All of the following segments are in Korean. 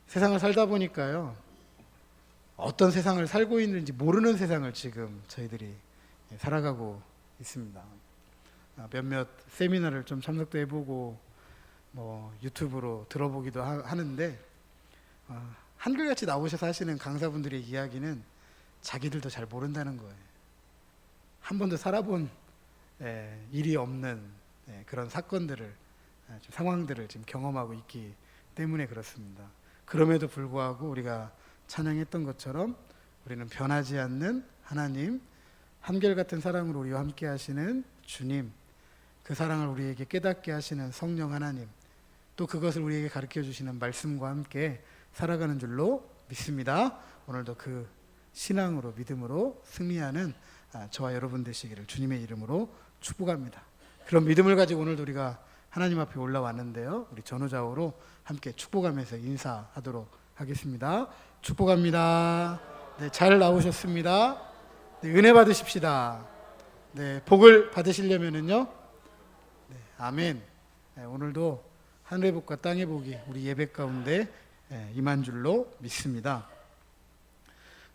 세상을 살다 보니까요, 어떤 세상을 살고 있는지 모르는 세상을 지금 저희들이 살아가고 있습니다. 몇몇 세미나를 좀 참석도 해보고 뭐 유튜브로 들어보기도 하는데, 한결같이 나오셔서 하시는 강사분들의 이야기는 자기들도 잘 모른다는 거예요. 한 번도 살아본 일이 없는 그런 사건들을, 상황들을 지금 경험하고 있기 때문에 그렇습니다. 그럼에도 불구하고 우리가 찬양했던 것처럼 우리는 변하지 않는 하나님, 한결같은 사랑으로 우리와 함께 하시는 주님, 그 사랑을 우리에게 깨닫게 하시는 성령 하나님, 또 그것을 우리에게 가르쳐 주시는 말씀과 함께 살아가는 줄로 믿습니다. 오늘도 그 신앙으로, 믿음으로 승리하는 저와 여러분 되시기를 주님의 이름으로 축복합니다. 그런 믿음을 가지고 오늘도 우리가 하나님 앞에 올라왔는데요, 우리 전후좌우로 함께 축복하면서 인사하도록 하겠습니다. 축복합니다. 네, 잘 나오셨습니다. 네, 은혜 받으십시다. 네, 복을 받으시려면은요, 네, 아멘. 네, 오늘도 하늘의 복과 땅의 복이 우리 예배 가운데 임한 줄로 믿습니다.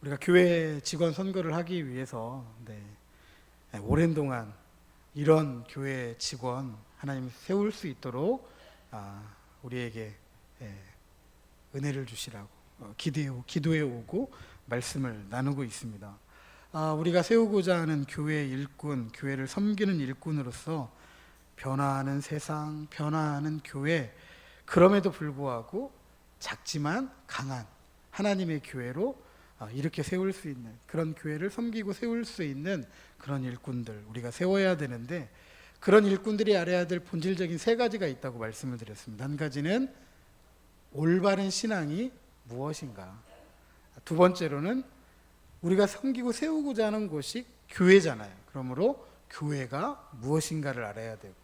우리가 교회 직원 선거를 하기 위해서 오랜 동안 이런 교회 직원 하나님 세울 수 있도록 우리에게 은혜를 주시라고 기도해 오고 말씀을 나누고 있습니다. 우리가 세우고자 하는 교회의 일꾼, 교회를 섬기는 일꾼으로서 변화하는 세상, 변화하는 교회, 그럼에도 불구하고 작지만 강한 하나님의 교회로 이렇게 세울 수 있는, 그런 교회를 섬기고 세울 수 있는 그런 일꾼들 우리가 세워야 되는데, 그런 일꾼들이 알아야 될 본질적인 세 가지가 있다고 말씀을 드렸습니다. 한 가지는 올바른 신앙이 무엇인가, 두 번째로는 우리가 섬기고 세우고자 하는 곳이 교회잖아요. 그러므로 교회가 무엇인가를 알아야 되고,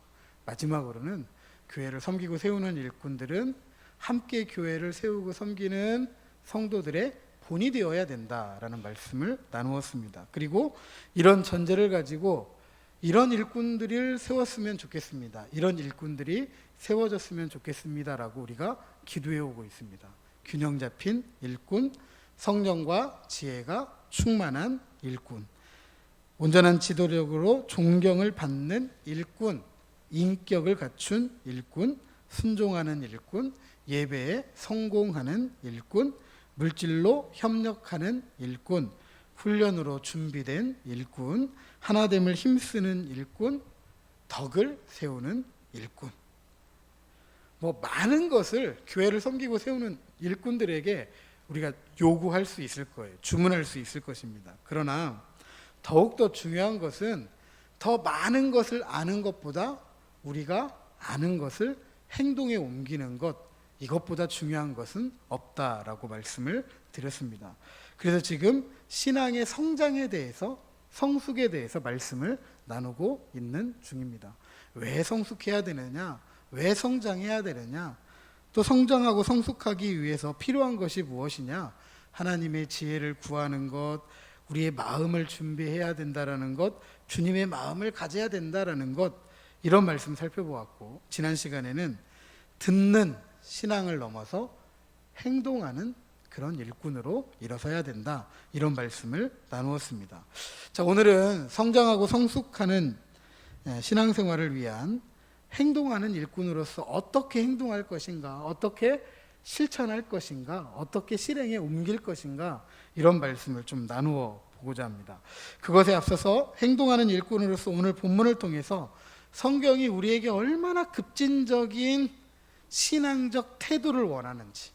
마지막으로는 교회를 섬기고 세우는 일꾼들은 함께 교회를 세우고 섬기는 성도들의 본이 되어야 된다라는 말씀을 나누었습니다. 그리고 이런 전제를 가지고 이런 일꾼들을 세웠으면 좋겠습니다, 이런 일꾼들이 세워졌으면 좋겠습니다라고 우리가 기도해 오고 있습니다. 균형 잡힌 일꾼, 성령과 지혜가 충만한 일꾼, 온전한 지도력으로 존경을 받는 일꾼, 인격을 갖춘 일꾼, 순종하는 일꾼, 예배에 성공하는 일꾼, 물질로 협력하는 일꾼, 훈련으로 준비된 일꾼, 하나됨을 힘쓰는 일꾼, 덕을 세우는 일꾼. 많은 것을 교회를 섬기고 세우는 일꾼들에게 우리가 요구할 수 있을 거예요. 주문할 수 있을 것입니다. 그러나 더욱더 중요한 것은 더 많은 것을 아는 것보다 우리가 아는 것을 행동에 옮기는 것, 이것보다 중요한 것은 없다라고 말씀을 드렸습니다. 그래서 지금 신앙의 성장에 대해서, 성숙에 대해서 말씀을 나누고 있는 중입니다. 왜 성숙해야 되느냐? 왜 성장해야 되느냐? 또 성장하고 성숙하기 위해서 필요한 것이 무엇이냐? 하나님의 지혜를 구하는 것, 우리의 마음을 준비해야 된다라는 것, 주님의 마음을 가져야 된다라는 것, 이런 말씀 살펴보았고, 지난 시간에는 듣는 신앙을 넘어서 행동하는 그런 일꾼으로 일어서야 된다, 이런 말씀을 나누었습니다. 자, 오늘은 성장하고 성숙하는 신앙생활을 위한 행동하는 일꾼으로서 어떻게 행동할 것인가, 어떻게 실천할 것인가, 어떻게 실행에 옮길 것인가, 이런 말씀을 좀 나누어 보고자 합니다. 그것에 앞서서 행동하는 일꾼으로서 오늘 본문을 통해서 성경이 우리에게 얼마나 급진적인 신앙적 태도를 원하는지,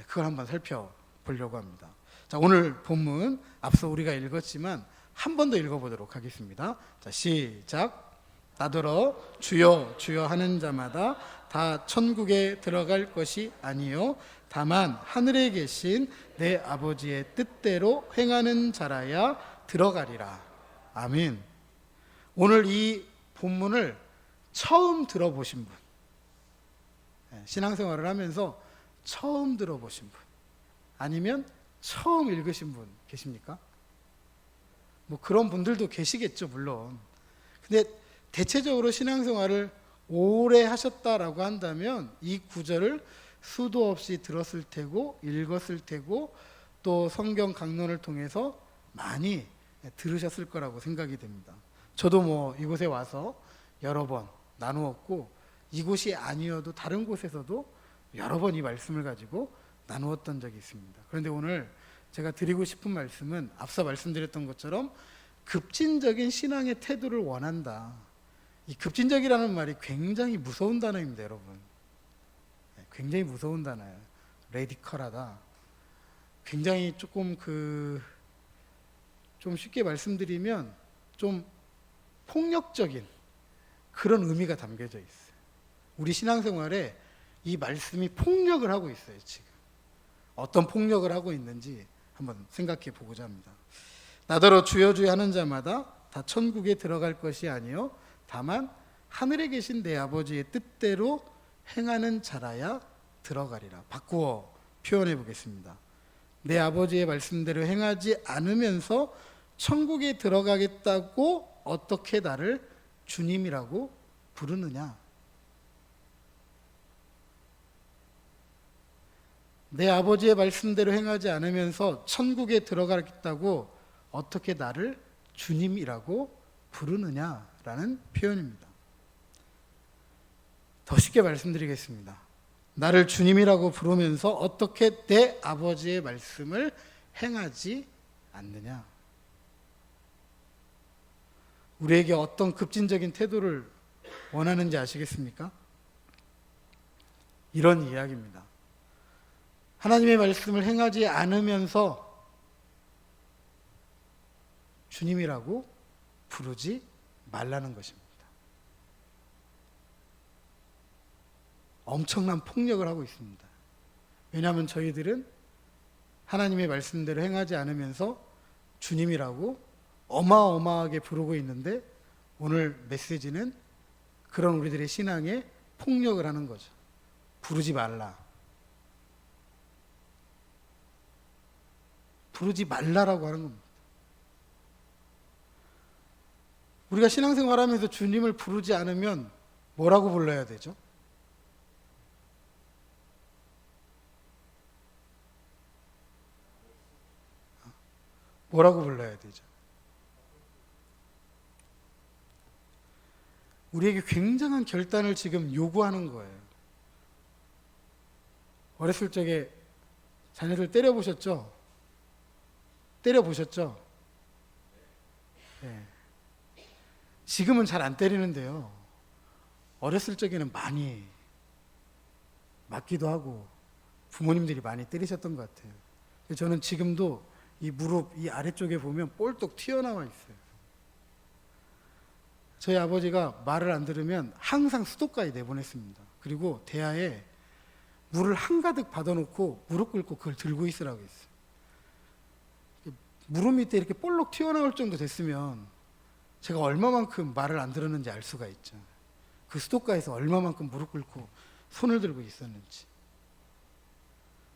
그걸 한번 살펴보려고 합니다. 자, 오늘 본문 앞서 우리가 읽었지만 한 번 더 읽어보도록 하겠습니다. 자, 시작. 나더러 주여 주여 하는 자마다 다 천국에 들어갈 것이 아니요 다만 하늘에 계신 내 아버지의 뜻대로 행하는 자라야 들어가리라. 아멘. 오늘 이 본문을 처음 들어보신 분, 신앙생활을 하면서 처음 들어보신 분, 아니면 처음 읽으신 분 계십니까? 그런 분들도 계시겠죠, 물론. 근데 대체적으로 신앙생활을 오래 하셨다라고 한다면 이 구절을 수도 없이 들었을 테고 읽었을 테고 또 성경 강론을 통해서 많이 들으셨을 거라고 생각이 됩니다. 저도 뭐 이곳에 와서 여러 번 나누었고 이곳이 아니어도 다른 곳에서도 여러 번 이 말씀을 가지고 나누었던 적이 있습니다. 그런데 오늘 제가 드리고 싶은 말씀은 앞서 말씀드렸던 것처럼 급진적인 신앙의 태도를 원한다. 이 급진적이라는 말이 굉장히 무서운 단어입니다, 여러분. 굉장히 무서운 단어예요. 레디컬하다. 굉장히 조금 좀 쉽게 말씀드리면 좀 폭력적인 그런 의미가 담겨져 있어요. 우리 신앙생활에 이 말씀이 폭력을 하고 있어요, 지금. 어떤 폭력을 하고 있는지 한번 생각해 보고자 합니다. 나더러 주여 주여 하는 자마다 다 천국에 들어갈 것이 아니요 다만 하늘에 계신 내 아버지의 뜻대로 행하는 자라야 들어가리라. 바꾸어 표현해 보겠습니다. 내 아버지의 말씀대로 행하지 않으면서 천국에 들어가겠다고 어떻게 나를 주님이라고 부르느냐? 내 아버지의 말씀대로 행하지 않으면서 천국에 들어가겠다고 어떻게 나를 주님이라고 부르느냐라는 표현입니다. 더 쉽게 말씀드리겠습니다. 나를 주님이라고 부르면서 어떻게 내 아버지의 말씀을 행하지 않느냐? 우리에게 어떤 급진적인 태도를 원하는지 아시겠습니까? 이런 이야기입니다. 하나님의 말씀을 행하지 않으면서 주님이라고 부르지 말라는 것입니다. 엄청난 폭력을 하고 있습니다. 왜냐하면 저희들은 하나님의 말씀대로 행하지 않으면서 주님이라고 어마어마하게 부르고 있는데 오늘 메시지는 그런 우리들의 신앙에 폭력을 하는 거죠. 부르지 말라. 부르지 말라라고 하는 겁니다. 우리가 신앙생활하면서 주님을 부르지 않으면 뭐라고 불러야 되죠? 뭐라고 불러야 되죠? 우리에게 굉장한 결단을 지금 요구하는 거예요. 어렸을 적에 자녀들 때려보셨죠? 때려보셨죠? 네. 지금은 잘 안 때리는데요. 어렸을 적에는 많이 맞기도 하고 부모님들이 많이 때리셨던 것 같아요. 저는 지금도 이 무릎 이 아래쪽에 보면 볼떡 튀어나와 있어요. 저희 아버지가 말을 안 들으면 항상 수도가에 내보냈습니다. 그리고 대야에 물을 한가득 받아놓고 무릎 꿇고 그걸 들고 있으라고 했어요. 무릎 밑에 이렇게 볼록 튀어나올 정도 됐으면 제가 얼마만큼 말을 안 들었는지 알 수가 있죠. 그 수도가에서 얼마만큼 무릎 꿇고 손을 들고 있었는지.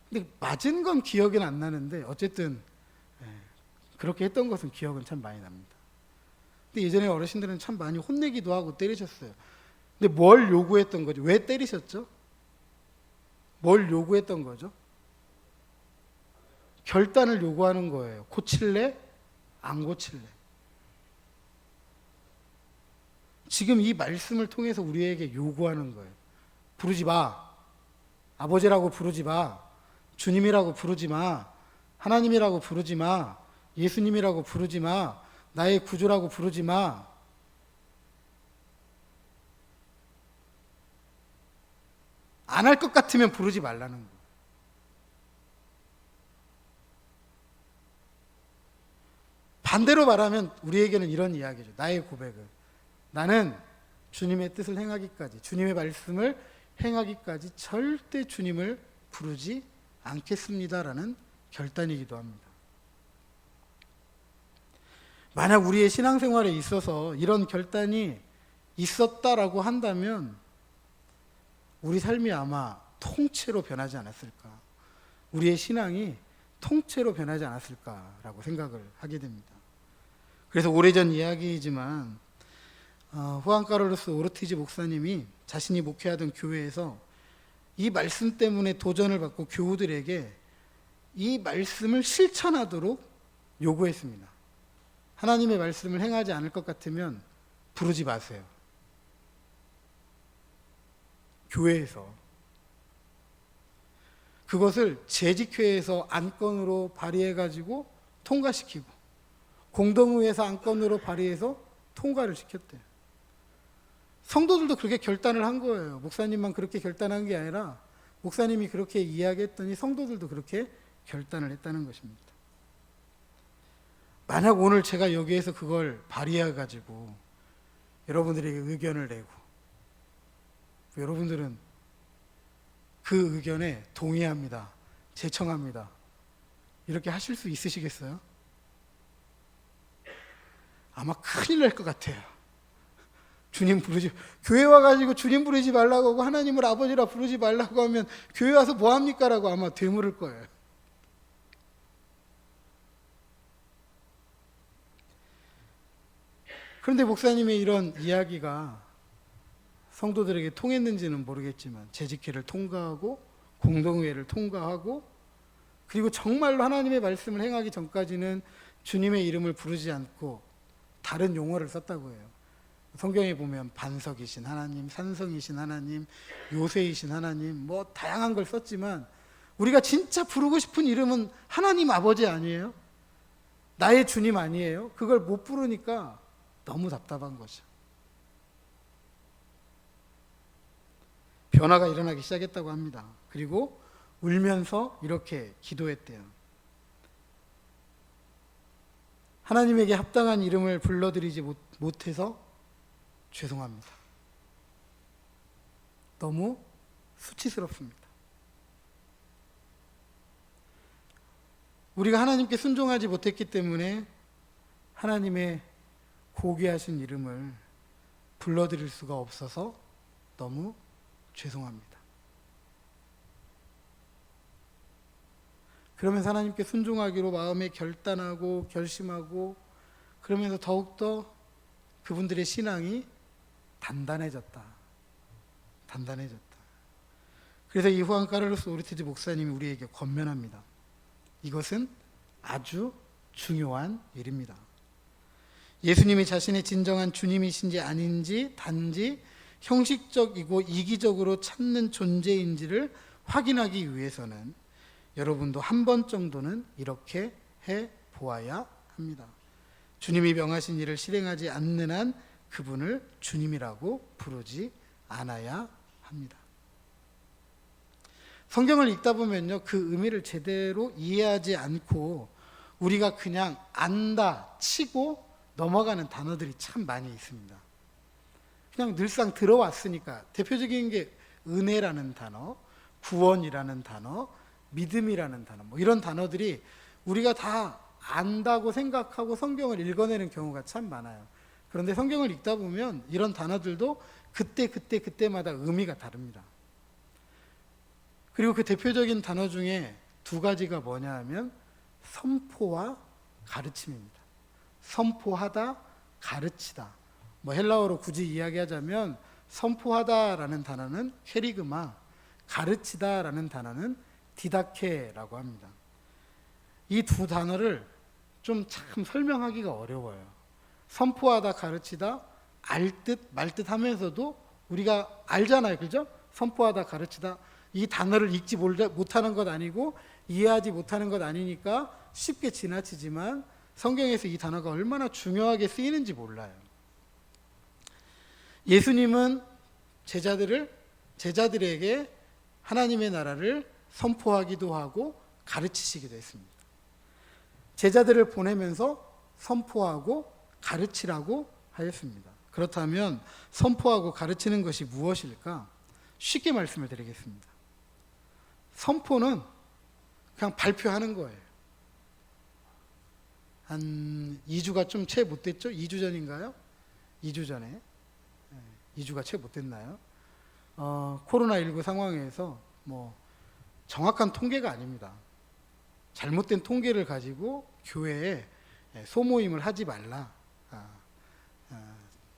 근데 맞은 건 기억은 안 나는데 어쨌든 그렇게 했던 것은 기억은 참 많이 납니다. 근데 예전에 어르신들은 참 많이 혼내기도 하고 때리셨어요. 근데 뭘 요구했던 거죠? 왜 때리셨죠? 뭘 요구했던 거죠? 결단을 요구하는 거예요. 고칠래? 안 고칠래? 지금 이 말씀을 통해서 우리에게 요구하는 거예요. 부르지 마. 아버지라고 부르지 마. 주님이라고 부르지 마. 하나님이라고 부르지 마. 예수님이라고 부르지 마. 나의 구주라고 부르지 마. 안 할 것 같으면 부르지 말라는 거예요. 반대로 말하면 우리에게는 이런 이야기죠. 나의 고백은 나는 주님의 뜻을 행하기까지, 주님의 말씀을 행하기까지 절대 주님을 부르지 않겠습니다라는 결단이기도 합니다. 만약 우리의 신앙생활에 있어서 이런 결단이 있었다라고 한다면 우리 삶이 아마 통째로 변하지 않았을까, 우리의 신앙이 통째로 변하지 않았을까라고 생각을 하게 됩니다. 그래서 오래전 이야기이지만 후안 카를로스 오르티즈 목사님이 자신이 목회하던 교회에서 이 말씀 때문에 도전을 받고 교우들에게 이 말씀을 실천하도록 요구했습니다. 하나님의 말씀을 행하지 않을 것 같으면 부르지 마세요. 교회에서 그것을 재직회에서 안건으로 발의해가지고 통과시키고 공동의회에서 안건으로 발의해서 통과를 시켰대요. 성도들도 그렇게 결단을 한 거예요. 목사님만 그렇게 결단한 게 아니라 목사님이 그렇게 이야기했더니 성도들도 그렇게 결단을 했다는 것입니다. 만약 오늘 제가 여기에서 그걸 발의해가지고 여러분들에게 의견을 내고 여러분들은 그 의견에 동의합니다. 제청합니다. 이렇게 하실 수 있으시겠어요? 아마 큰일 날 것 같아요. 주님 부르지, 교회 와가지고 주님 부르지 말라고 하고 하나님을 아버지라 부르지 말라고 하면 교회 와서 뭐 합니까? 라고 아마 되물을 거예요. 그런데 목사님의 이런 이야기가 성도들에게 통했는지는 모르겠지만 재직회를 통과하고 공동회를 통과하고 그리고 정말로 하나님의 말씀을 행하기 전까지는 주님의 이름을 부르지 않고 다른 용어를 썼다고 해요. 성경에 보면 반석이신 하나님, 산성이신 하나님, 요새이신 하나님 뭐 다양한 걸 썼지만 우리가 진짜 부르고 싶은 이름은 하나님 아버지 아니에요? 나의 주님 아니에요? 그걸 못 부르니까 너무 답답한 거죠. 변화가 일어나기 시작했다고 합니다. 그리고 울면서 이렇게 기도했대요. 하나님에게 합당한 이름을 불러드리지 못해서 죄송합니다. 너무 수치스럽습니다. 우리가 하나님께 순종하지 못했기 때문에 하나님의 고귀하신 이름을 불러드릴 수가 없어서 너무 죄송합니다. 그러면서 하나님께 순종하기로 마음에 결단하고 결심하고 그러면서 더욱더 그분들의 신앙이 단단해졌다. 그래서 이 후안 카를로스 오르티즈 목사님이 우리에게 권면합니다. 이것은 아주 중요한 일입니다. 예수님이 자신의 진정한 주님이신지 아닌지 단지 형식적이고 이기적으로 찾는 존재인지를 확인하기 위해서는 여러분도 한 번 정도는 이렇게 해 보아야 합니다. 주님이 명하신 일을 실행하지 않는 한 그분을 주님이라고 부르지 않아야 합니다. 성경을 읽다 보면요, 그 의미를 제대로 이해하지 않고 우리가 그냥 안다 치고 넘어가는 단어들이 참 많이 있습니다. 그냥 늘상 들어왔으니까 대표적인 게 은혜라는 단어, 구원이라는 단어, 믿음이라는 단어, 뭐 이런 단어들이 우리가 다 안다고 생각하고 성경을 읽어내는 경우가 참 많아요. 그런데 성경을 읽다 보면 이런 단어들도 그때마다 의미가 다릅니다. 그리고 그 대표적인 단어 중에 두 가지가 뭐냐 하면 선포와 가르침입니다. 선포하다, 가르치다. 뭐 헬라어로 굳이 이야기하자면 선포하다라는 단어는 케리그마, 가르치다라는 단어는 디다케라고 합니다. 이 두 단어를 좀 참 설명하기가 어려워요. 선포하다, 가르치다, 알듯 말듯 하면서도 우리가 알잖아요. 그죠? 선포하다, 가르치다. 이 단어를 읽지 못하는 것 아니고 이해하지 못하는 것 아니니까 쉽게 지나치지만 성경에서 이 단어가 얼마나 중요하게 쓰이는지 몰라요. 예수님은 제자들에게 하나님의 나라를 선포하기도 하고 가르치시기도 했습니다. 제자들을 보내면서 선포하고 가르치라고 하였습니다. 그렇다면 선포하고 가르치는 것이 무엇일까? 쉽게 말씀을 드리겠습니다. 선포는 그냥 발표하는 거예요. 한 2주가 좀 채 못 됐죠? 2주 전인가요? 2주 전에 2주가 채 못 됐나요? 코로나19 상황에서 뭐 정확한 통계가 아닙니다. 잘못된 통계를 가지고 교회에 소모임을 하지 말라.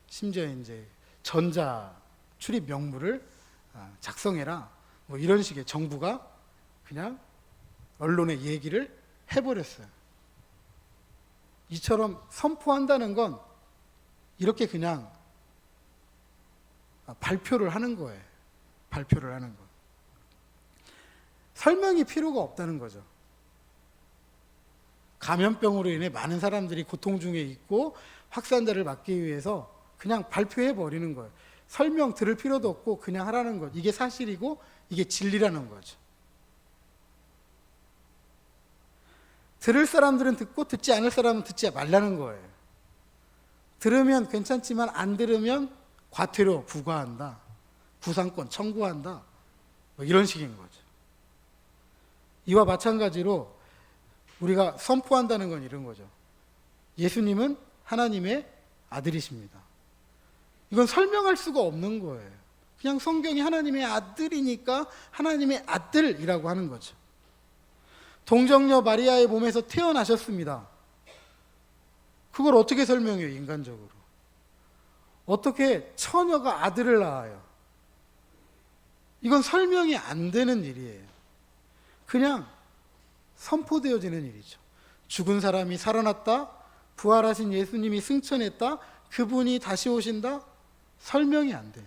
심지어 이제 전자 출입 명부를 작성해라. 뭐 이런 식의 정부가 그냥 언론에 얘기를 해버렸어요. 이처럼 선포한다는 건 이렇게 그냥 발표를 하는 거예요. 발표를 하는 거. 설명이 필요가 없다는 거죠. 감염병으로 인해 많은 사람들이 고통 중에 있고 확산자를 막기 위해서 그냥 발표해 버리는 거예요. 설명 들을 필요도 없고 그냥 하라는 것. 이게 사실이고 이게 진리라는 거죠. 들을 사람들은 듣고 듣지 않을 사람은 듣지 말라는 거예요. 들으면 괜찮지만 안 들으면 과태료 부과한다. 구상권 청구한다. 뭐 이런 식인 거죠. 이와 마찬가지로 우리가 선포한다는 건 이런 거죠. 예수님은 하나님의 아들이십니다. 이건 설명할 수가 없는 거예요. 그냥 성경이 하나님의 아들이니까 하나님의 아들이라고 하는 거죠. 동정녀 마리아의 몸에서 태어나셨습니다. 그걸 어떻게 설명해요, 인간적으로? 어떻게 처녀가 아들을 낳아요? 이건 설명이 안 되는 일이에요. 그냥 선포되어지는 일이죠. 죽은 사람이 살아났다, 부활하신 예수님이 승천했다, 그분이 다시 오신다, 설명이 안 돼요.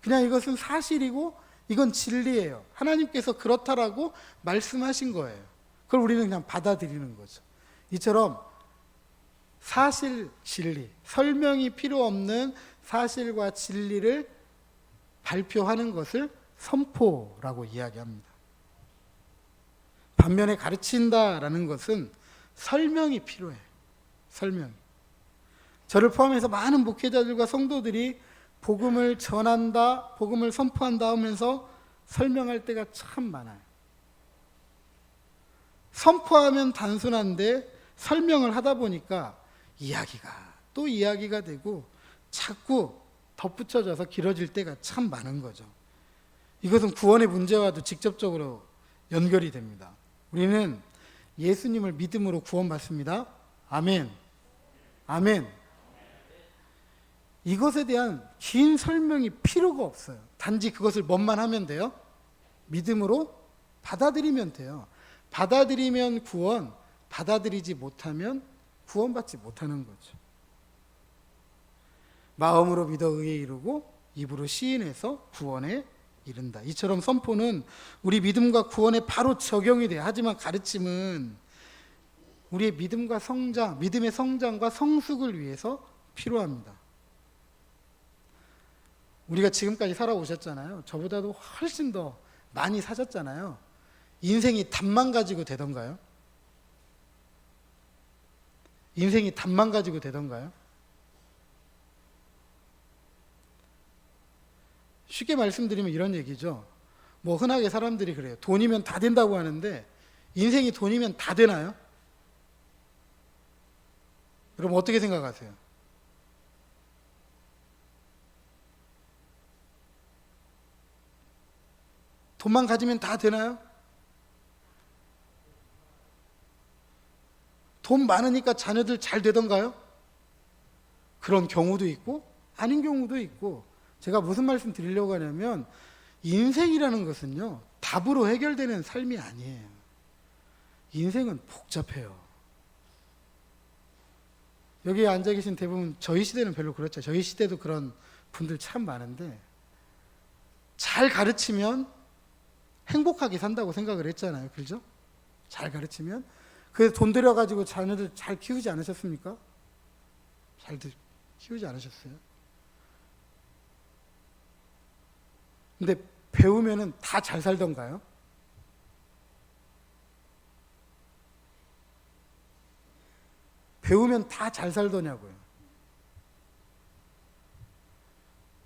그냥 이것은 사실이고 이건 진리예요. 하나님께서 그렇다라고 말씀하신 거예요. 그걸 우리는 그냥 받아들이는 거죠. 이처럼 사실, 진리, 설명이 필요 없는 사실과 진리를 발표하는 것을 선포라고 이야기합니다. 반면에 가르친다라는 것은 설명이 필요해요. 설명. 저를 포함해서 많은 목회자들과 성도들이 복음을 전한다, 복음을 선포한다 하면서 설명할 때가 참 많아요. 선포하면 단순한데 설명을 하다 보니까 이야기가 또 이야기가 되고 자꾸 덧붙여져서 길어질 때가 참 많은 거죠. 이것은 구원의 문제와도 직접적으로 연결이 됩니다. 우리는 예수님을 믿음으로 구원받습니다. 아멘. 아멘. 이것에 대한 긴 설명이 필요가 없어요. 단지 그것을 뭐만 하면 돼요? 믿음으로 받아들이면 돼요. 받아들이면 구원, 받아들이지 못하면 구원받지 못하는 거죠. 마음으로 믿어 의에 이르고 입으로 시인해서 구원에 이른다. 이처럼 선포는 우리 믿음과 구원에 바로 적용이 돼요. 하지만 가르침은 우리의 믿음과 성장, 믿음의 성장과 성숙을 위해서 필요합니다. 우리가 지금까지 살아오셨잖아요. 저보다도 훨씬 더 많이 사셨잖아요. 인생이 답만 가지고 되던가요? 인생이 답만 가지고 되던가요? 쉽게 말씀드리면 이런 얘기죠. 뭐 흔하게 사람들이 그래요. 돈이면 다 된다고 하는데 인생이 돈이면 다 되나요? 여러분 어떻게 생각하세요? 돈만 가지면 다 되나요? 돈 많으니까 자녀들 잘 되던가요? 그런 경우도 있고 아닌 경우도 있고, 제가 무슨 말씀 드리려고 하냐면 인생이라는 것은요 답으로 해결되는 삶이 아니에요. 인생은 복잡해요. 여기에 앉아 계신 대부분 저희 시대는 별로 그렇죠. 저희 시대도 그런 분들 참 많은데 잘 가르치면 행복하게 산다고 생각을 했잖아요. 그렇죠? 잘 가르치면. 그래서 돈 들여가지고 자녀들 잘 키우지 않으셨습니까? 잘 키우지 않으셨어요? 근데 배우면은 다 잘 살던가요? 배우면 다 잘 살더냐고요.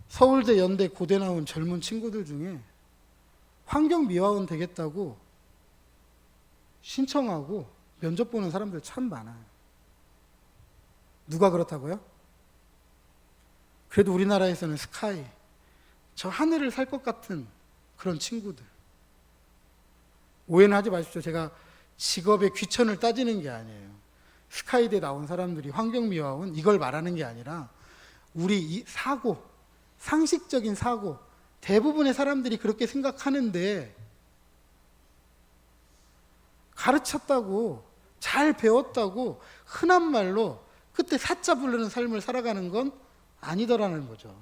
서울대, 연대, 고대 나온 젊은 친구들 중에 환경미화원 되겠다고 신청하고 면접 보는 사람들 참 많아요. 누가 그렇다고요? 그래도 우리나라에서는 스카이, 저 하늘을 살 것 같은 그런 친구들. 오해는 하지 마십시오. 제가 직업의 귀천을 따지는 게 아니에요. 스카이대 나온 사람들이 환경미화원 이걸 말하는 게 아니라 우리 이 사고, 상식적인 사고, 대부분의 사람들이 그렇게 생각하는데 가르쳤다고 잘 배웠다고 흔한 말로 그때 사자 부르는 삶을 살아가는 건 아니더라는 거죠.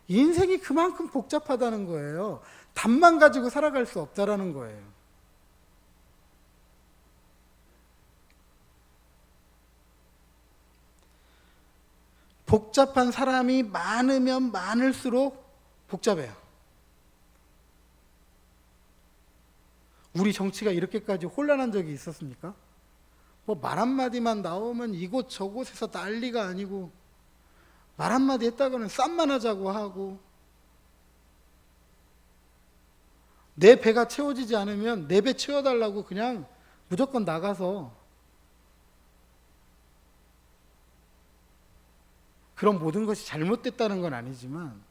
인생이 그만큼 복잡하다는 거예요. 답만 가지고 살아갈 수 없다라는 거예요. 복잡한 사람이 많으면 많을수록 복잡해요. 우리 정치가 이렇게까지 혼란한 적이 있었습니까? 뭐 말 한마디만 나오면 이곳 저곳에서 난리가 아니고, 말 한마디 했다가는 쌈만 하자고 하고, 내 배가 채워지지 않으면 내 배 채워달라고 그냥 무조건 나가서 그런 모든 것이 잘못됐다는 건 아니지만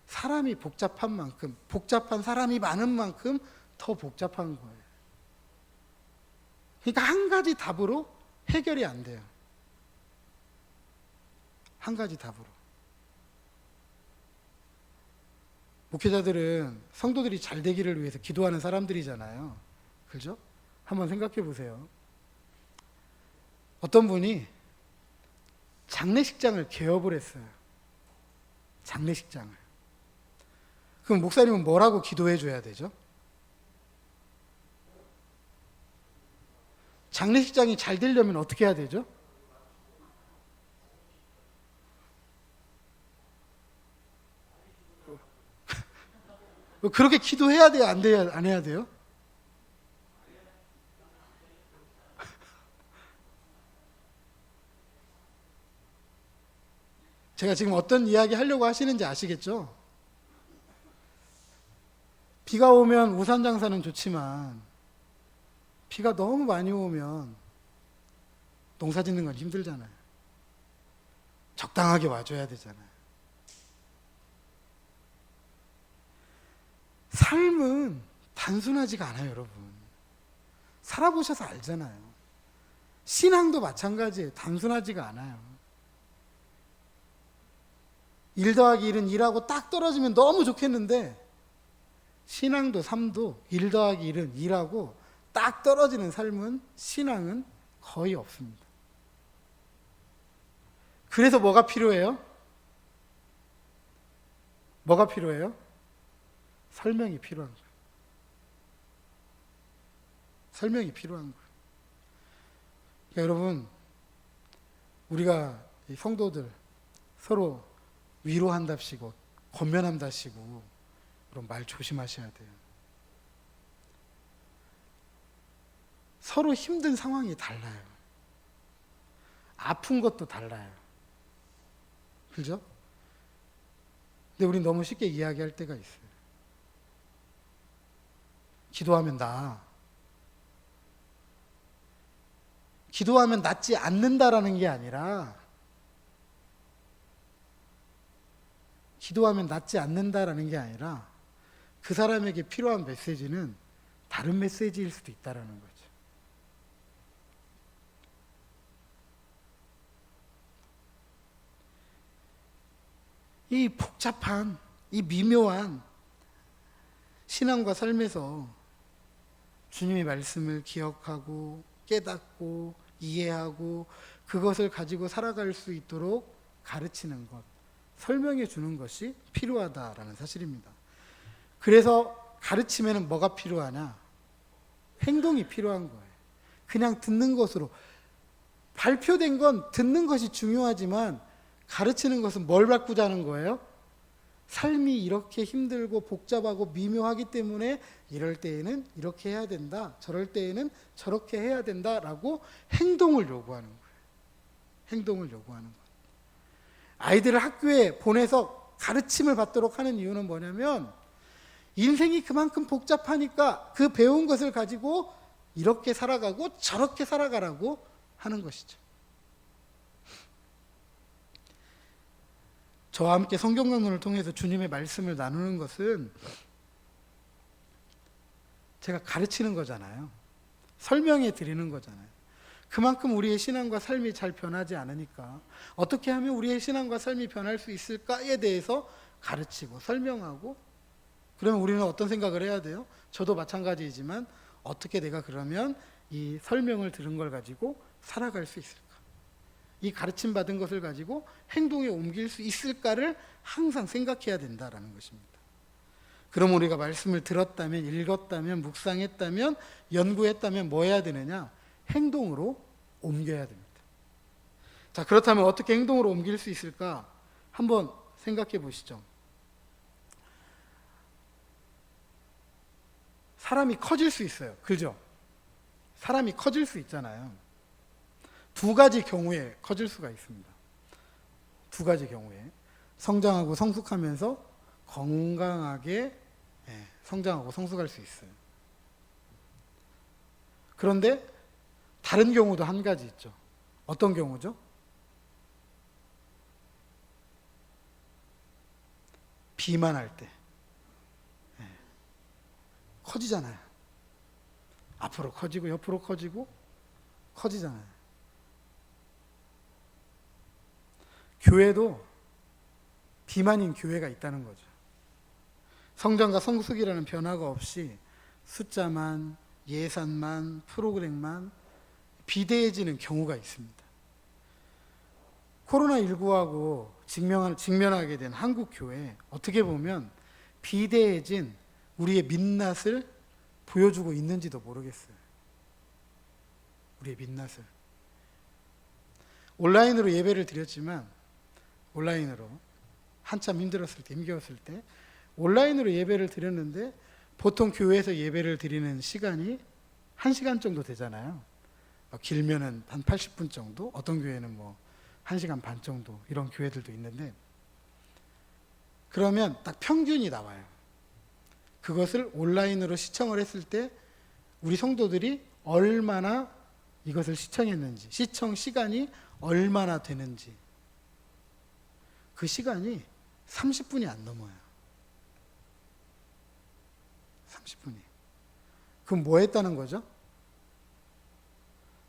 사람이 복잡한 만큼, 복잡한 사람이 많은 만큼 더 복잡한 거예요. 그러니까 한 가지 답으로 해결이 안 돼요. 한 가지 답으로. 목회자들은 성도들이 잘 되기를 위해서 기도하는 사람들이잖아요. 그죠? 한번 생각해 보세요. 어떤 분이 장례식장을 개업을 했어요. 장례식장을. 그럼 목사님은 뭐라고 기도해 줘야 되죠? 장례식장이 잘 되려면 어떻게 해야 되죠? 그렇게 기도해야 돼요? 안 해야 돼요? 제가 지금 어떤 이야기 하려고 하시는지 아시겠죠? 비가 오면 우산 장사는 좋지만 비가 너무 많이 오면 농사 짓는 건 힘들잖아요. 적당하게 와줘야 되잖아요. 삶은 단순하지가 않아요, 여러분. 살아보셔서 알잖아요. 신앙도 마찬가지예요. 단순하지가 않아요. 1 더하기 1은 2라고 딱 떨어지면 너무 좋겠는데 신앙도 삶도 1 더하기 1은 2라고 딱 떨어지는 삶은, 신앙은 거의 없습니다. 그래서 뭐가 필요해요? 뭐가 필요해요? 설명이 필요한 거예요. 설명이 필요한 거예요. 그러니까 여러분, 우리가 성도들 서로 위로한답시고 권면한답시고 그런 말 조심하셔야 돼요. 서로 힘든 상황이 달라요. 아픈 것도 달라요. 그죠? 근데 우린 너무 쉽게 이야기할 때가 있어요. 기도하면 나. 기도하면 낫지 않는다라는 게 아니라, 기도하면 낫지 않는다라는 게 아니라 그 사람에게 필요한 메시지는 다른 메시지일 수도 있다라는 거죠. 이 복잡한, 이 미묘한 신앙과 삶에서 주님의 말씀을 기억하고 깨닫고 이해하고 그것을 가지고 살아갈 수 있도록 가르치는 것, 설명해 주는 것이 필요하다라는 사실입니다. 그래서 가르치면 뭐가 필요하냐? 행동이 필요한 거예요. 그냥 듣는 것으로, 발표된 건 듣는 것이 중요하지만 가르치는 것은 뭘 바꾸자는 거예요? 삶이 이렇게 힘들고 복잡하고 미묘하기 때문에 이럴 때에는 이렇게 해야 된다, 저럴 때에는 저렇게 해야 된다라고 행동을 요구하는 거예요. 행동을 요구하는 거예요. 아이들을 학교에 보내서 가르침을 받도록 하는 이유는 뭐냐면 인생이 그만큼 복잡하니까 그 배운 것을 가지고 이렇게 살아가고 저렇게 살아가라고 하는 것이죠. 저와 함께 성경 강론을 통해서 주님의 말씀을 나누는 것은 제가 가르치는 거잖아요. 설명해 드리는 거잖아요. 그만큼 우리의 신앙과 삶이 잘 변하지 않으니까 어떻게 하면 우리의 신앙과 삶이 변할 수 있을까에 대해서 가르치고 설명하고, 그러면 우리는 어떤 생각을 해야 돼요? 저도 마찬가지이지만 어떻게 내가 그러면 이 설명을 들은 걸 가지고 살아갈 수 있을까? 이 가르침 받은 것을 가지고 행동에 옮길 수 있을까를 항상 생각해야 된다라는 것입니다. 그럼 우리가 말씀을 들었다면, 읽었다면, 묵상했다면, 연구했다면 뭐 해야 되느냐? 행동으로 옮겨야 됩니다. 자, 그렇다면 어떻게 행동으로 옮길 수 있을까? 한번 생각해 보시죠. 사람이 커질 수 있어요. 그죠? 사람이 커질 수 있잖아요. 두 가지 경우에 커질 수가 있습니다. 두 가지 경우에. 성장하고 성숙하면서 건강하게 성장하고 성숙할 수 있어요. 그런데 다른 경우도 한 가지 있죠. 어떤 경우죠? 비만할 때 커지잖아요. 앞으로 커지고 옆으로 커지고 커지잖아요. 교회도 비만인 교회가 있다는 거죠. 성장과 성숙이라는 변화가 없이 숫자만, 예산만, 프로그램만 비대해지는 경우가 있습니다. 코로나19하고 직면하게 된 한국 교회, 어떻게 보면 비대해진 우리의 민낯을 보여주고 있는지도 모르겠어요. 우리의 민낯을. 온라인으로 예배를 드렸지만, 온라인으로 한참 힘들었을 때, 힘겨웠을 때 온라인으로 예배를 드렸는데, 보통 교회에서 예배를 드리는 시간이 1시간 정도 되잖아요. 길면은 한 80분 정도, 어떤 교회는 1시간 반 정도, 이런 교회들도 있는데, 그러면 딱 평균이 나와요. 그것을 온라인으로 시청을 했을 때 우리 성도들이 얼마나 이것을 시청했는지, 시청 시간이 얼마나 되는지, 그 시간이 30분이 안 넘어요. 30분이. 그럼 뭐 했다는 거죠?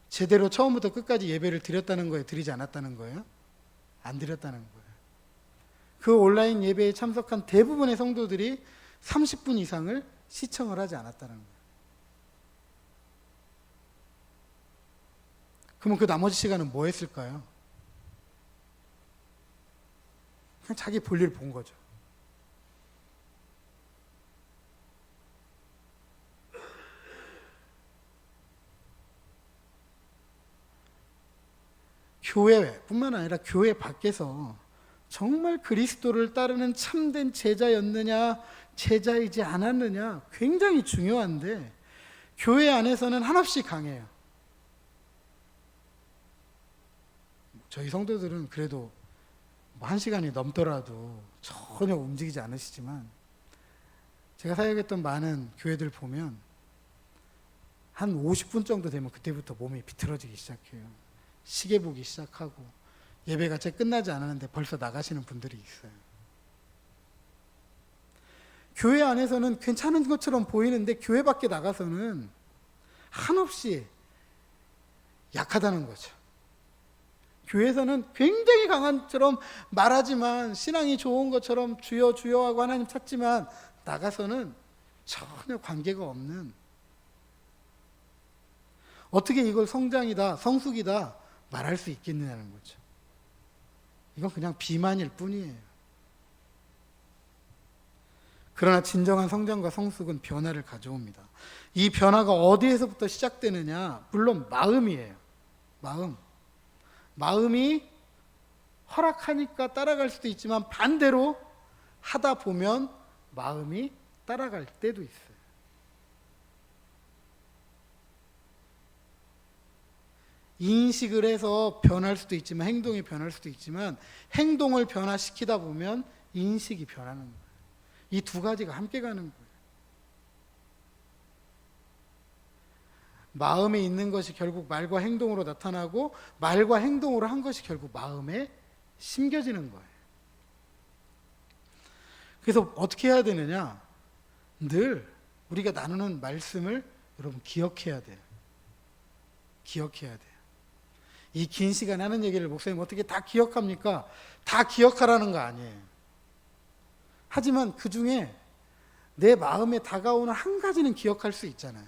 제대로 처음부터 끝까지 예배를 드렸다는 거예요? 드리지 않았다는 거예요? 안 드렸다는 거예요. 그 온라인 예배에 참석한 대부분의 성도들이 30분 이상을 시청을 하지 않았다는 거예요. 그러면 그 나머지 시간은 뭐 했을까요? 그냥 자기 볼일 본 거죠. 교회뿐만 아니라 교회 밖에서 정말 그리스도를 따르는 참된 제자였느냐, 제자이지 않았느냐 굉장히 중요한데, 교회 안에서는 한없이 강해요. 저희 성도들은 그래도 1시간이 넘더라도 전혀 움직이지 않으시지만, 제가 사역했던 많은 교회들 보면 한 50분 정도 되면 그때부터 몸이 비틀어지기 시작해요. 시계 보기 시작하고, 예배가 채 끝나지 않았는데 벌써 나가시는 분들이 있어요. 교회 안에서는 괜찮은 것처럼 보이는데 교회 밖에 나가서는 한없이 약하다는 거죠. 교회에서는 굉장히 강한 것처럼 말하지만, 신앙이 좋은 것처럼 주여 주여 하고 하나님 찾지만, 나가서는 전혀 관계가 없는, 어떻게 이걸 성장이다, 성숙이다 말할 수 있겠느냐는 거죠. 이건 그냥 비만일 뿐이에요. 그러나 진정한 성장과 성숙은 변화를 가져옵니다. 이 변화가 어디에서부터 시작되느냐? 물론 마음이에요. 마음이 허락하니까 따라갈 수도 있지만, 반대로 하다 보면 마음이 따라갈 때도 있어요. 인식을 해서 변할 수도 있지만, 행동이 변할 수도 있지만, 행동을 변화시키다 보면 인식이 변하는 거예요. 이 두 가지가 함께 가는 거예요. 마음에 있는 것이 결국 말과 행동으로 나타나고, 말과 행동으로 한 것이 결국 마음에 심겨지는 거예요. 그래서 어떻게 해야 되느냐? 늘 우리가 나누는 말씀을 여러분 기억해야 돼요. 기억해야 돼요. 이 긴 시간에 하는 얘기를 목사님 어떻게 다 기억합니까? 다 기억하라는 거 아니에요. 하지만 그 중에 내 마음에 다가오는 한 가지는 기억할 수 있잖아요.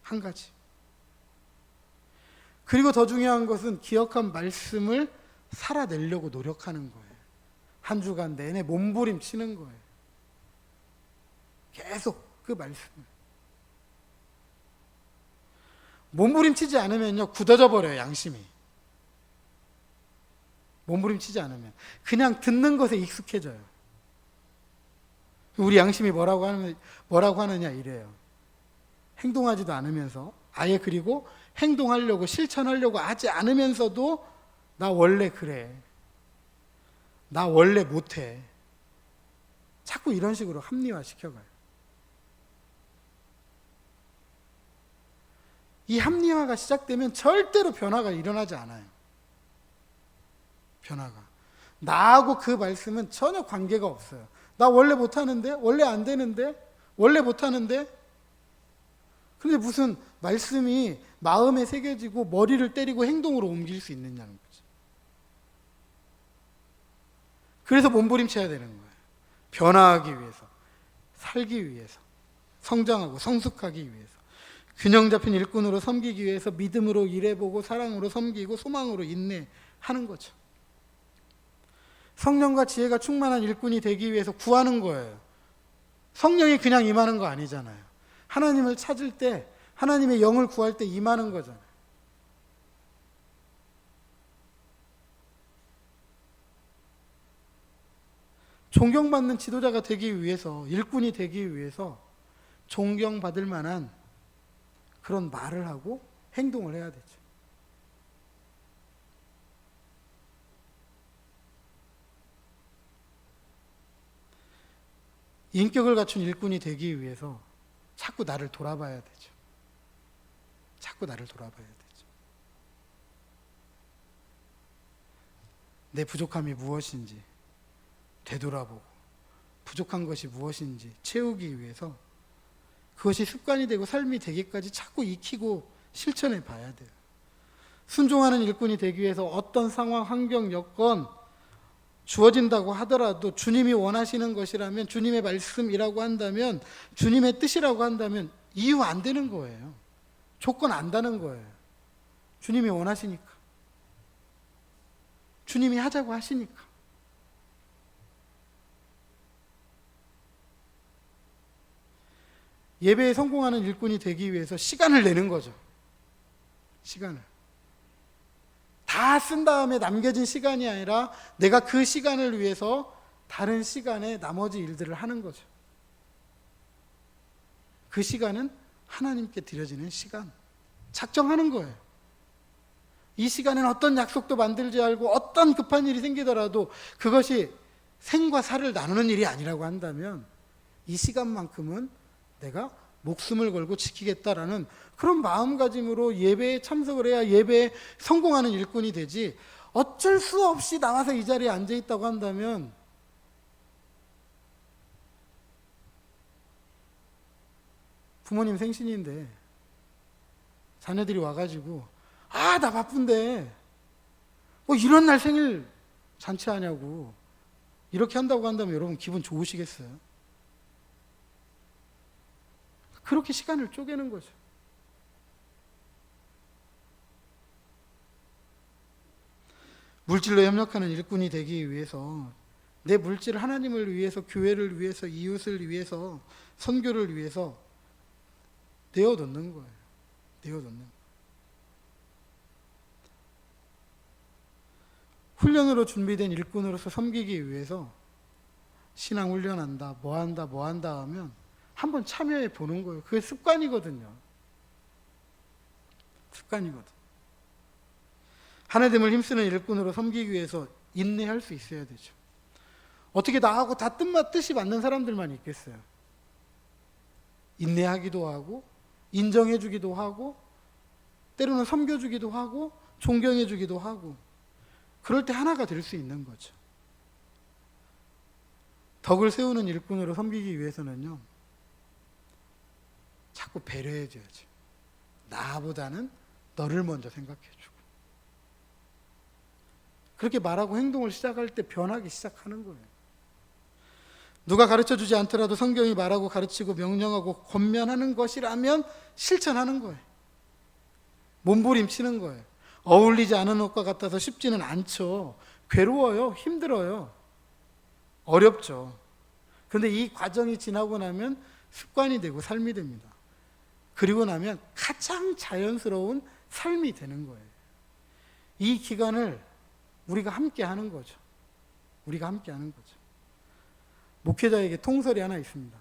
한 가지. 그리고 더 중요한 것은 기억한 말씀을 살아내려고 노력하는 거예요. 한 주간 내내 몸부림치는 거예요. 계속 그 말씀을. 몸부림치지 않으면요, 굳어져 버려요, 양심이. 몸부림치지 않으면. 그냥 듣는 것에 익숙해져요. 우리 양심이 뭐라고 하느냐 이래요. 행동하지도 않으면서, 아예 그리고 행동하려고, 실천하려고 하지 않으면서도 나 원래 그래. 나 원래 못해. 자꾸 이런 식으로 합리화시켜가요. 이 합리화가 시작되면 절대로 변화가 일어나지 않아요. 변화가. 나하고 그 말씀은 전혀 관계가 없어요. 나 원래 못하는데? 원래 안 되는데? 원래 못하는데? 근데 무슨 말씀이 마음에 새겨지고 머리를 때리고 행동으로 옮길 수 있느냐는 거죠. 그래서 몸부림쳐야 되는 거예요. 변화하기 위해서, 살기 위해서, 성장하고 성숙하기 위해서, 균형 잡힌 일꾼으로 섬기기 위해서 믿음으로 일해보고 사랑으로 섬기고 소망으로 인내하는 거죠. 성령과 지혜가 충만한 일꾼이 되기 위해서 구하는 거예요. 성령이 그냥 임하는 거 아니잖아요. 하나님을 찾을 때, 하나님의 영을 구할 때 임하는 거잖아요. 존경받는 지도자가 되기 위해서, 일꾼이 되기 위해서 존경받을 만한 그런 말을 하고 행동을 해야 되죠. 인격을 갖춘 일꾼이 되기 위해서 자꾸 나를 돌아봐야 되죠. 자꾸 나를 돌아봐야 되죠. 내 부족함이 무엇인지 되돌아보고 부족한 것이 무엇인지 채우기 위해서 그것이 습관이 되고 삶이 되기까지 자꾸 익히고 실천해 봐야 돼요. 순종하는 일꾼이 되기 위해서 어떤 상황, 환경, 여건 주어진다고 하더라도 주님이 원하시는 것이라면, 주님의 말씀이라고 한다면, 주님의 뜻이라고 한다면 이유 안 되는 거예요. 조건 안 다는 거예요. 주님이 원하시니까. 주님이 하자고 하시니까. 예배에 성공하는 일꾼이 되기 위해서 시간을 내는 거죠. 시간을. 다 쓴 다음에 남겨진 시간이 아니라 내가 그 시간을 위해서 다른 시간에 나머지 일들을 하는 거죠. 그 시간은 하나님께 드려지는 시간. 작정하는 거예요. 이 시간에는 어떤 약속도 만들지 않고 어떤 급한 일이 생기더라도 그것이 생과 사를 나누는 일이 아니라고 한다면 이 시간만큼은 내가 목숨을 걸고 지키겠다라는 그런 마음가짐으로 예배에 참석을 해야 예배에 성공하는 일꾼이 되지, 어쩔 수 없이 나와서 이 자리에 앉아 있다고 한다면 부모님 생신인데 자녀들이 와가지고 나 바쁜데 뭐 이런 날 생일 잔치하냐고 이렇게 한다고 한다면 여러분 기분 좋으시겠어요? 그렇게 시간을 쪼개는 거죠. 물질로 협력하는 일꾼이 되기 위해서 내 물질을 하나님을 위해서, 교회를 위해서, 이웃을 위해서, 선교를 위해서 내어놓는 거예요. 내어놓는. 훈련으로 준비된 일꾼으로서 섬기기 위해서 신앙 훈련한다, 뭐 한다 하면 한번 참여해 보는 거예요. 그게 습관이거든요. 습관이거든. 하나됨을 힘쓰는 일꾼으로 섬기기 위해서 인내할 수 있어야 되죠. 어떻게 나하고 다 뜻이 맞는 사람들만 있겠어요. 인내하기도 하고 인정해 주기도 하고 때로는 섬겨주기도 하고 존경해 주기도 하고 그럴 때 하나가 될 수 있는 거죠. 덕을 세우는 일꾼으로 섬기기 위해서는요, 자꾸 배려해 줘야죠. 나보다는 너를 먼저 생각해 주고. 그렇게 말하고 행동을 시작할 때 변하기 시작하는 거예요. 누가 가르쳐 주지 않더라도 성경이 말하고 가르치고 명령하고 권면하는 것이라면 실천하는 거예요. 몸부림치는 거예요. 어울리지 않은 것과 같아서 쉽지는 않죠. 괴로워요. 힘들어요. 어렵죠. 그런데 이 과정이 지나고 나면 습관이 되고 삶이 됩니다. 그리고 나면 가장 자연스러운 삶이 되는 거예요. 이 기간을 우리가 함께 하는 거죠. 우리가 함께 하는 거죠. 목회자에게 통설이 하나 있습니다.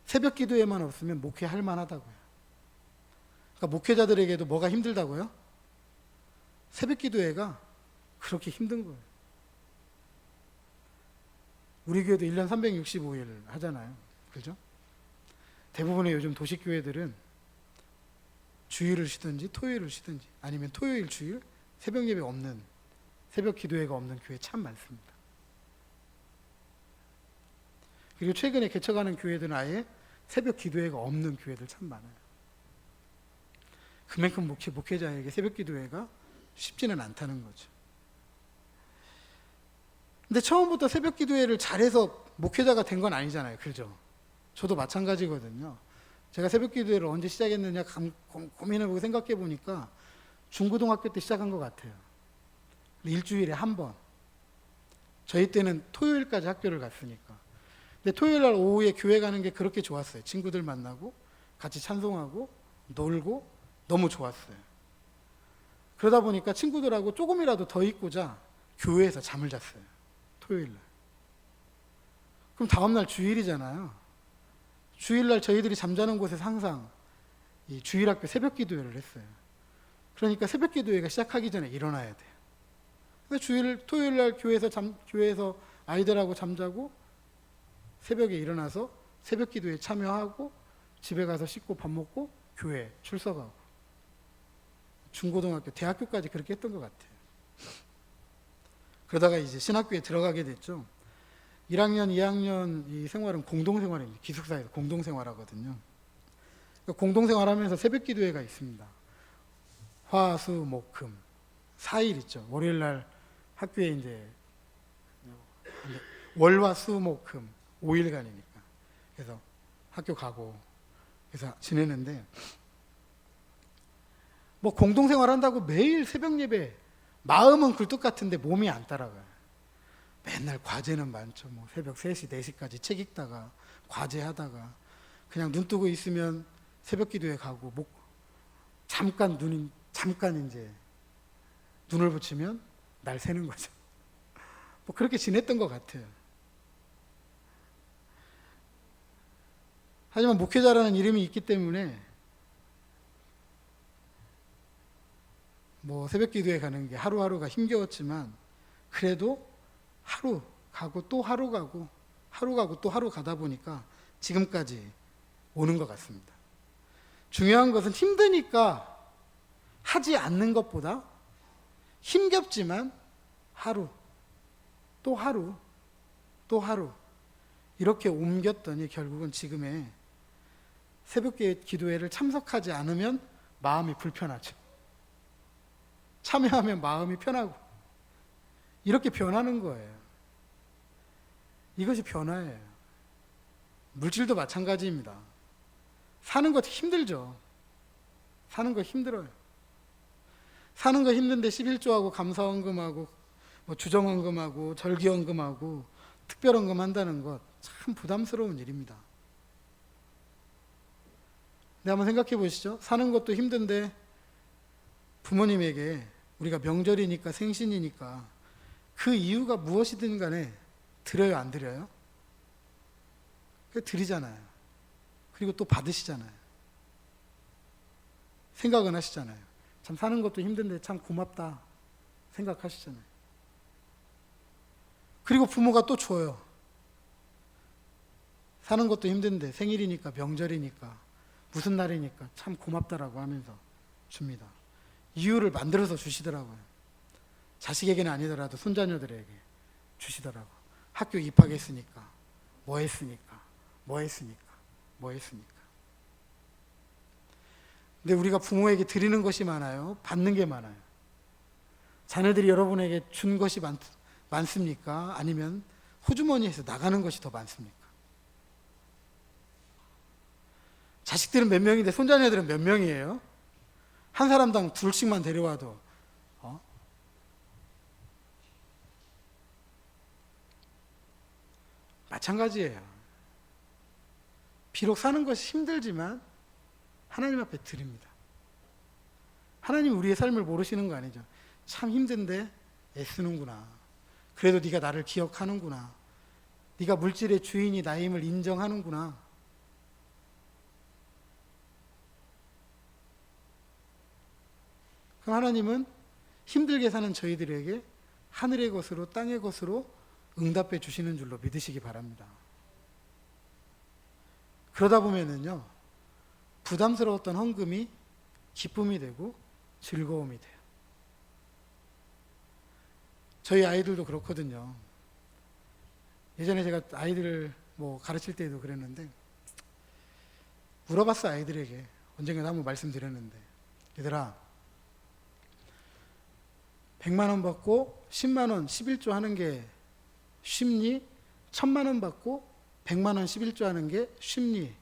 새벽 기도에만 없으면 목회할 만하다고요. 그러니까 목회자들에게도 뭐가 힘들다고요? 새벽 기도회가 그렇게 힘든 거예요. 우리 교회도 1년 365일 하잖아요. 그죠? 대부분의 요즘 도시교회들은 주일을 쉬든지 토요일을 쉬든지 아니면 토요일 주일 새벽 예배 없는, 새벽 기도회가 없는 교회 참 많습니다. 그리고 최근에 개척하는 교회들은 아예 새벽 기도회가 없는 교회들 참 많아요. 그만큼 목회자에게 새벽 기도회가 쉽지는 않다는 거죠. 근데 처음부터 새벽 기도회를 잘해서 목회자가 된 건 아니잖아요. 그죠? 저도 마찬가지거든요. 제가 새벽 기도회를 언제 시작했느냐 고민해보고 생각해 보니까 중고등학교 때 시작한 것 같아요. 일주일에 한 번. 저희 때는 토요일까지 학교를 갔으니까. 근데 토요일 날 오후에 교회 가는 게 그렇게 좋았어요. 친구들 만나고 같이 찬송하고 놀고 너무 좋았어요. 그러다 보니까 친구들하고 조금이라도 더 있고자 교회에서 잠을 잤어요. 토요일 날. 그럼 다음 날 주일이잖아요. 주일 날 저희들이 잠자는 곳에서 항상 이 주일학교 새벽 기도회를 했어요. 그러니까 새벽 기도회가 시작하기 전에 일어나야 돼요. 근데 토요일 날 교회에서 아이들하고 잠자고 새벽에 일어나서 새벽 기도에 참여하고 집에 가서 씻고 밥 먹고 교회 출석하고 중고등학교, 대학교까지 그렇게 했던 것 같아요. 그러다가 이제 신학교에 들어가게 됐죠. 1학년, 2학년 이 생활은 공동생활입니다. 기숙사에서 공동생활하거든요. 그러니까 공동생활하면서 새벽 기도회가 있습니다. 화, 수, 목, 금 4일 있죠. 월요일 날 학교에 이제 월, 화, 수, 목, 금 5일간이니까. 그래서 학교 가고 그래서 지내는데 뭐 공동생활 한다고 매일 새벽 예배 마음은 굴뚝 같은데 몸이 안 따라가요. 맨날 과제는 많죠. 뭐 새벽 3시, 4시까지 책 읽다가 과제하다가 그냥 눈 뜨고 있으면 새벽 기도에 가고 잠깐 이제 눈을 붙이면 날 새는 거죠. 뭐 그렇게 지냈던 것 같아요. 하지만 목회자라는 이름이 있기 때문에 뭐 새벽 기도에 가는 게 하루하루가 힘겨웠지만 그래도 하루 가고 또 하루 가고 하루 가고 또 하루 가다 보니까 지금까지 오는 것 같습니다. 중요한 것은 힘드니까 하지 않는 것보다 힘겹지만 하루 또 하루 또 하루 이렇게 옮겼더니 결국은 지금의 새벽 기도회를 참석하지 않으면 마음이 불편하죠. 참여하면 마음이 편하고 이렇게 변하는 거예요. 이것이 변화예요. 물질도 마찬가지입니다. 사는 것 힘들죠. 사는 거 힘들어요. 사는 거 힘든데 11조하고 감사헌금하고 뭐 주정헌금하고 절기헌금하고 특별헌금 한다는 것 참 부담스러운 일입니다. 근데 한번 생각해 보시죠. 사는 것도 힘든데 부모님에게 우리가 명절이니까 생신이니까 그 이유가 무엇이든 간에 드려요, 안 드려요? 드리잖아요. 그리고 또 받으시잖아요. 생각은 하시잖아요. 참 사는 것도 힘든데 참 고맙다 생각하시잖아요. 그리고 부모가 또 줘요. 사는 것도 힘든데 생일이니까 명절이니까 무슨 날이니까 참 고맙다라고 하면서 줍니다. 이유를 만들어서 주시더라고요. 자식에게는 아니더라도 손자녀들에게 주시더라고. 학교 입학했으니까, 뭐 했으니까. 근데 우리가 부모에게 드리는 것이 많아요? 받는 게 많아요? 자녀들이 여러분에게 준 것이 많습니까? 아니면 호주머니에서 나가는 것이 더 많습니까? 자식들은 몇 명인데 손자녀들은 몇 명이에요? 한 사람당 둘씩만 데려와도 마찬가지예요. 비록 사는 것이 힘들지만 하나님 앞에 드립니다. 하나님 우리의 삶을 모르시는 거 아니죠. 참 힘든데 애쓰는구나. 그래도 네가 나를 기억하는구나. 네가 물질의 주인이 나임을 인정하는구나. 그럼 하나님은 힘들게 사는 저희들에게 하늘의 것으로 땅의 것으로 응답해 주시는 줄로 믿으시기 바랍니다. 그러다 보면은요, 부담스러웠던 헌금이 기쁨이 되고 즐거움이 돼요. 저희 아이들도 그렇거든요. 예전에 제가 아이들을 가르칠 때에도 그랬는데, 물어봤어, 아이들에게. 언젠가 한번 말씀드렸는데, 얘들아, 100만 원 받고 10만 원 11조 하는 게 쉽니? 1000만 원 받고 100만 원 11조 하는 게 쉽니?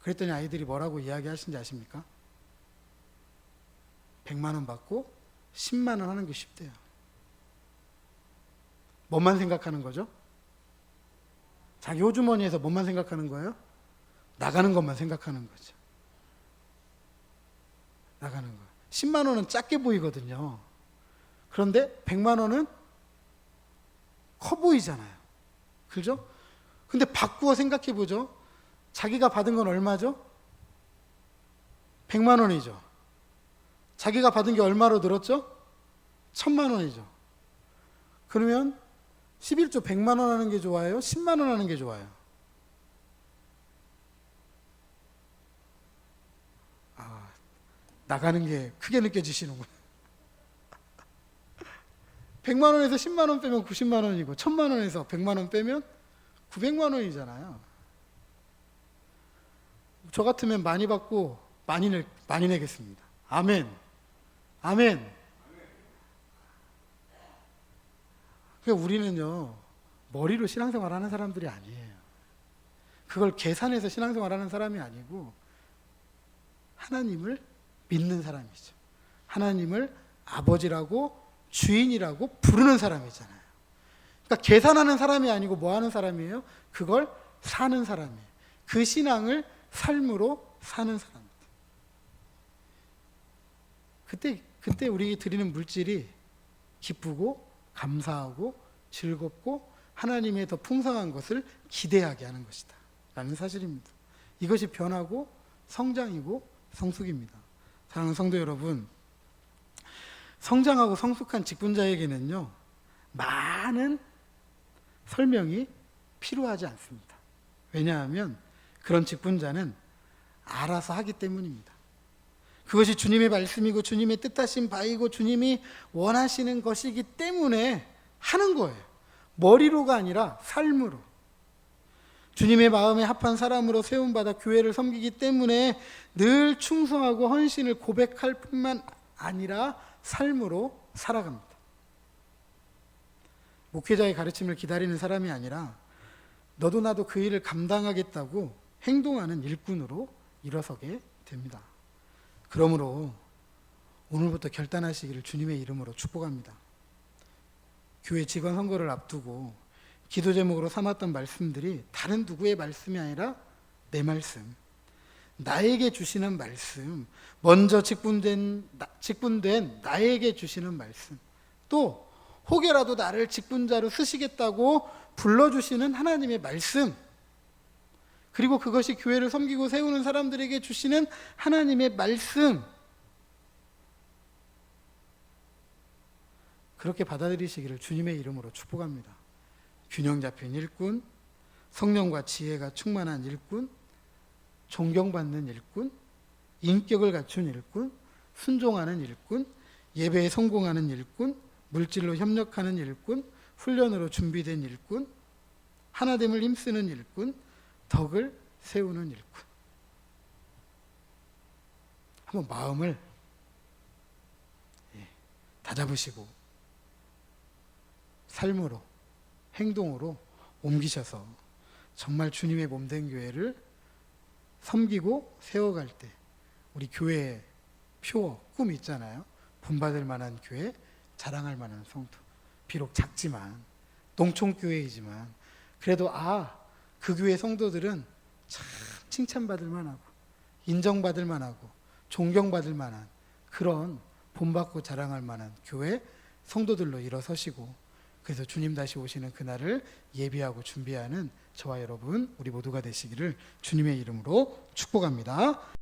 그랬더니 아이들이 뭐라고 이야기하신지 아십니까? 100만 원 받고 10만 원 하는 게 쉽대요. 뭐만 생각하는 거죠? 자기 호주머니에서 뭐만 생각하는 거예요? 나가는 것만 생각하는 거죠. 나가는 거. 10만 원은 작게 보이거든요. 그런데 100만 원은 커 보이잖아요. 그죠? 근데 바꾸어 생각해 보죠. 자기가 받은 건 얼마죠? 100만 원이죠. 자기가 받은 게 얼마로 늘었죠? 1000만 원이죠. 그러면 11조 100만 원 하는 게 좋아요? 10만 원 하는 게 좋아요? 나가는 게 크게 느껴지시는구나. 100만 원에서 10만 원 빼면 90만 원이고 1000만 원에서 100만 원 빼면 900만 원이잖아요. 저 같으면 많이 받고 많이 내겠습니다. 아멘. 아멘. 그러니까 우리는요, 머리로 신앙생활 하는 사람들이 아니에요. 그걸 계산해서 신앙생활 하는 사람이 아니고 하나님을 믿는 사람이죠. 하나님을 아버지라고 주인이라고 부르는 사람이잖아요. 그러니까 계산하는 사람이 아니고 뭐 하는 사람이에요? 그걸 사는 사람이에요. 그 신앙을 삶으로 사는 사람입니다. 그때 우리 드리는 물질이 기쁘고 감사하고 즐겁고 하나님의 더 풍성한 것을 기대하게 하는 것이다 라는 사실입니다. 이것이 변하고 성장이고 성숙입니다. 사랑하는 성도 여러분, 성장하고 성숙한 직분자에게는요, 많은 설명이 필요하지 않습니다. 왜냐하면 그런 직분자는 알아서 하기 때문입니다. 그것이 주님의 말씀이고 주님의 뜻하신 바이고 주님이 원하시는 것이기 때문에 하는 거예요. 머리로가 아니라 삶으로. 주님의 마음에 합한 사람으로 세움받아 교회를 섬기기 때문에 늘 충성하고 헌신을 고백할 뿐만 아니라 삶으로 살아갑니다. 목회자의 가르침을 기다리는 사람이 아니라 너도 나도 그 일을 감당하겠다고 행동하는 일꾼으로 일어서게 됩니다. 그러므로 오늘부터 결단하시기를 주님의 이름으로 축복합니다. 교회 직원 선거를 앞두고 기도 제목으로 삼았던 말씀들이 다른 누구의 말씀이 아니라 내 말씀, 나에게 주시는 말씀, 먼저 직분된 나에게 주시는 말씀, 또 혹여라도 나를 직분자로 쓰시겠다고 불러주시는 하나님의 말씀, 그리고 그것이 교회를 섬기고 세우는 사람들에게 주시는 하나님의 말씀, 그렇게 받아들이시기를 주님의 이름으로 축복합니다. 균형 잡힌 일꾼, 성령과 지혜가 충만한 일꾼, 존경받는 일꾼, 인격을 갖춘 일꾼, 순종하는 일꾼, 예배에 성공하는 일꾼, 물질로 협력하는 일꾼, 훈련으로 준비된 일꾼, 하나됨을 힘쓰는 일꾼, 덕을 세우는 일꾼. 한번 마음을 다잡으시고 삶으로 행동으로 옮기셔서 정말 주님의 몸된 교회를 섬기고 세워갈 때 우리 교회의 표어, 꿈 있잖아요. 본받을 만한 교회, 자랑할 만한 성도. 비록 작지만 농촌교회이지만 그래도 그 교회 성도들은 참 칭찬받을 만하고 인정받을 만하고 존경받을 만한 그런 본받고 자랑할 만한 교회 성도들로 일어서시고 그래서 주님 다시 오시는 그날을 예비하고 준비하는 저와 여러분 우리 모두가 되시기를 주님의 이름으로 축복합니다.